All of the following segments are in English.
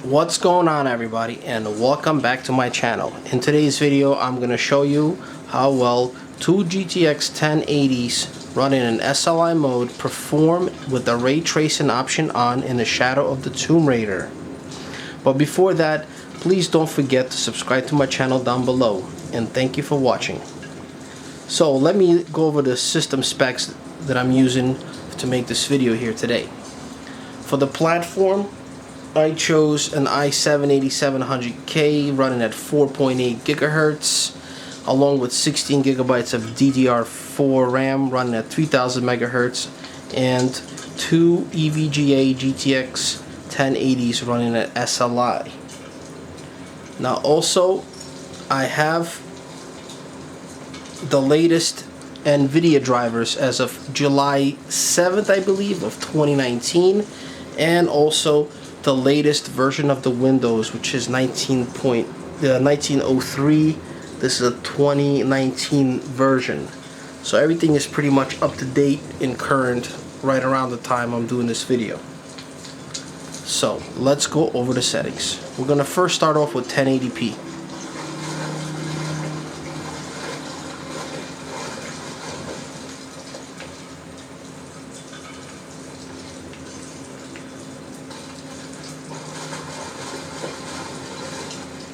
What's going on, everybody, and welcome back to my channel. In today's video I'm going to show you how well two GTX 1080s running in SLI mode perform with the ray tracing option on in the Shadow of the Tomb Raider. But before that, please don't forget to subscribe to my channel down below, and thank you for watching. So let me go over the system specs that I'm using to make this video here today. For the platform, I chose an i7-8700K running at 4.8 gigahertz, along with 16 gigabytes of DDR4 RAM running at 3000 megahertz, and two EVGA GTX 1080s running at SLI. Now also, I have the latest NVIDIA drivers as of July 7th, I believe, of 2019, and also the latest version of the Windows, which is 1903. This is a 2019 version. So everything is pretty much up to date and current right around the time I'm doing this video. So let's go over the settings. We're going to first start off with 1080p.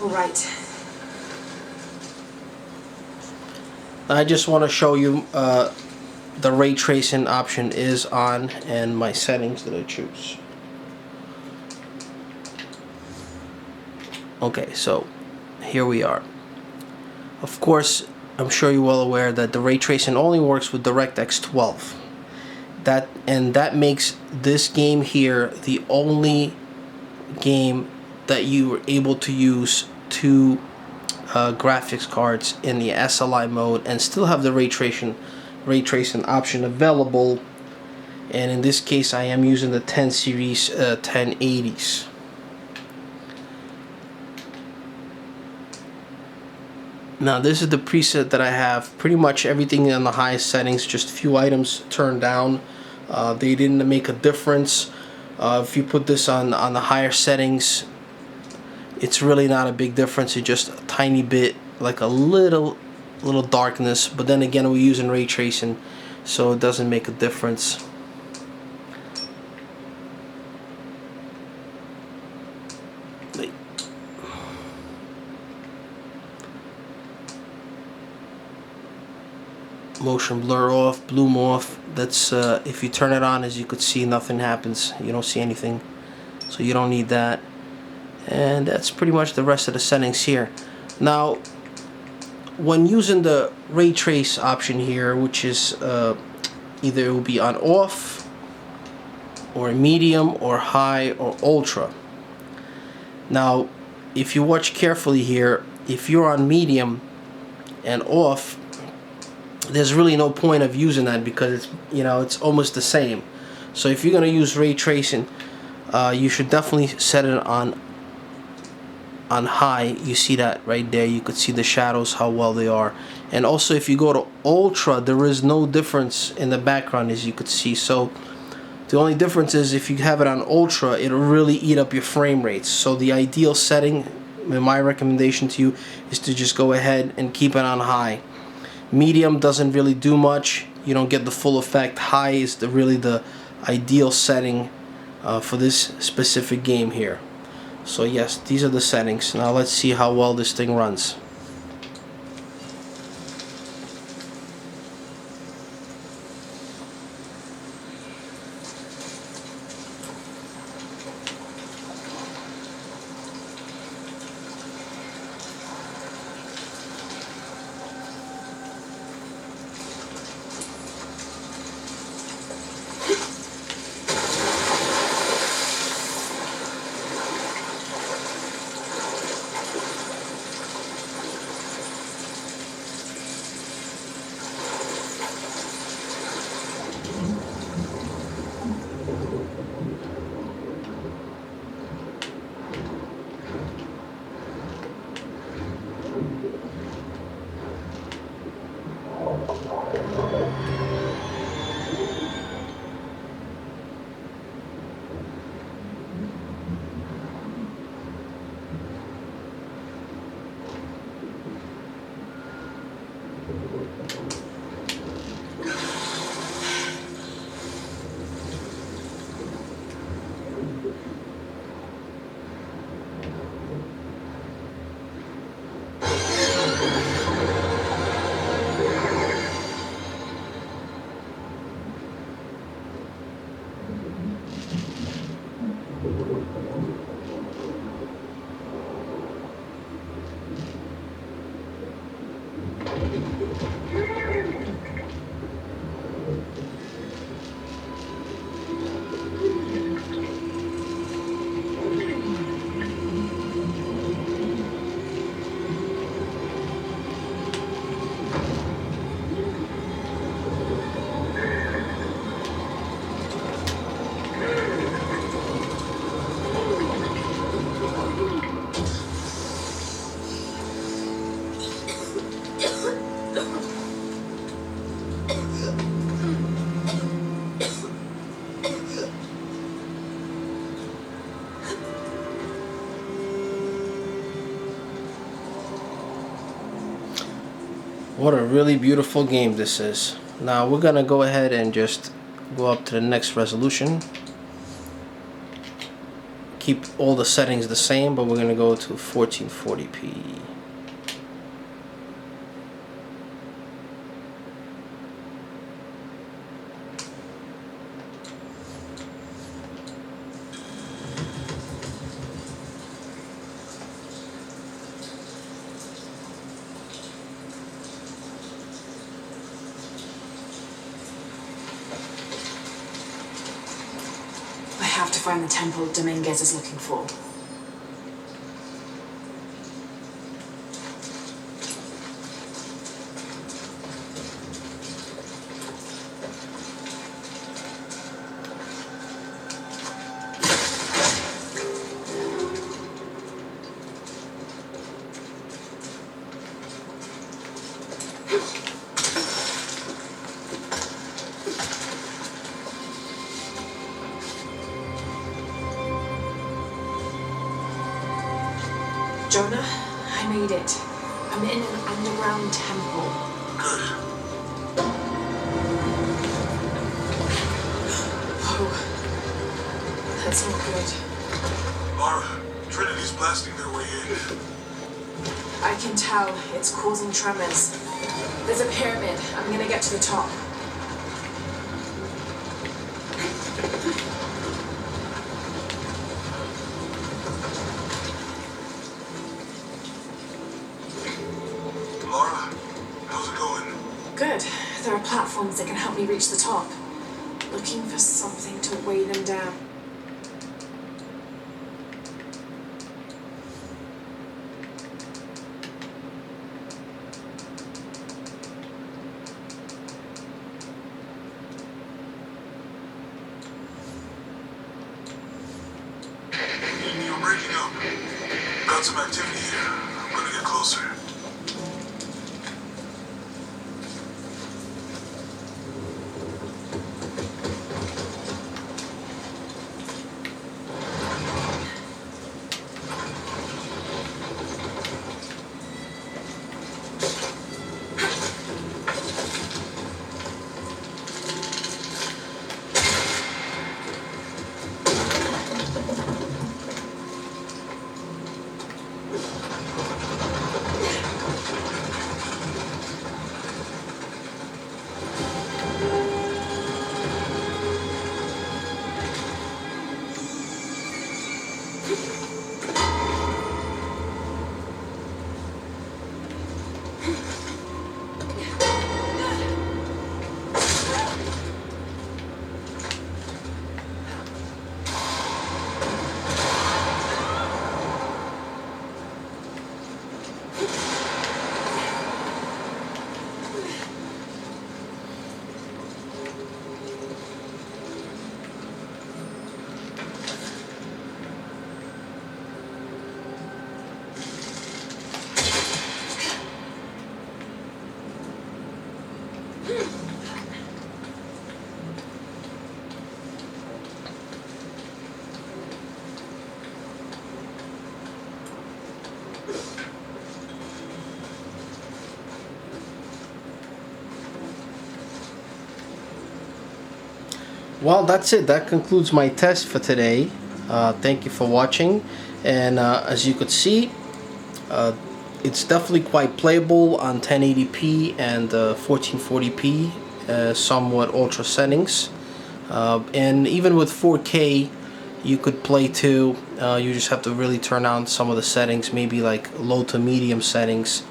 Right. I just want to show you the ray tracing option is on and my settings that I choose. Okay, so here we are. Of course, I'm sure you're well aware that the ray tracing only works with DirectX 12. That makes this game here the only game that you were able to use two graphics cards in the SLI mode and still have the ray tracing option available. And in this case, I am using the 10 series 1080s. Now this is the preset that I have. Pretty much everything in the highest settings, just a few items turned down. They didn't make a difference. If you put this on the higher settings, it's really not a big difference. It's just a tiny bit, like a little darkness. But then again, we're using ray tracing, so it doesn't make a difference. Motion blur off, bloom off. That's if you turn it on, as you could see, nothing happens. You don't see anything, so you don't need that. And that's pretty much the rest of the settings here. Now, when using the ray trace option here, which is either it will be on off, or medium, or high, or ultra. Now, if you watch carefully here, if you're on medium and off, there's really no point of using that because it's almost the same. So if you're going to use ray tracing, you should definitely set it on high. You see that right there. You could see the shadows, how well they are. And also if you go to ultra, there is no difference in the background, as you could see. So the only difference is if you have it on ultra, it'll really eat up your frame rates. So the ideal setting, my recommendation to you, is to just go ahead and keep it on high. Medium doesn't really do much. You don't get the full effect. High is really the ideal setting for this specific game here. So yes, these are the settings. Now let's see how well this thing runs. What a really beautiful game this is. Now we're gonna go ahead and just go up to the next resolution. Keep all the settings the same, but we're gonna go to 1440p. I have to find the temple Dominguez is looking for. Jonah, I made it. I'm in an underground temple. Good. Oh, that's not good. Lara, Trinity's blasting their way in. I can tell it's causing tremors. There's a pyramid. I'm gonna get to the top. Lara, how's it going? Good. There are platforms that can help me reach the top. Looking for something to weigh them down. You're breaking up. Got some activity here. I'm gonna get closer. Well, that's it. That concludes my test for today. Thank you for watching. And as you could see, it's definitely quite playable on 1080p and 1440p, somewhat ultra settings. And even with 4K, you could play too. You just have to really turn on some of the settings, maybe like low to medium settings.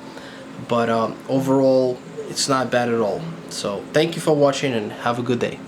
But overall, it's not bad at all. So thank you for watching and have a good day.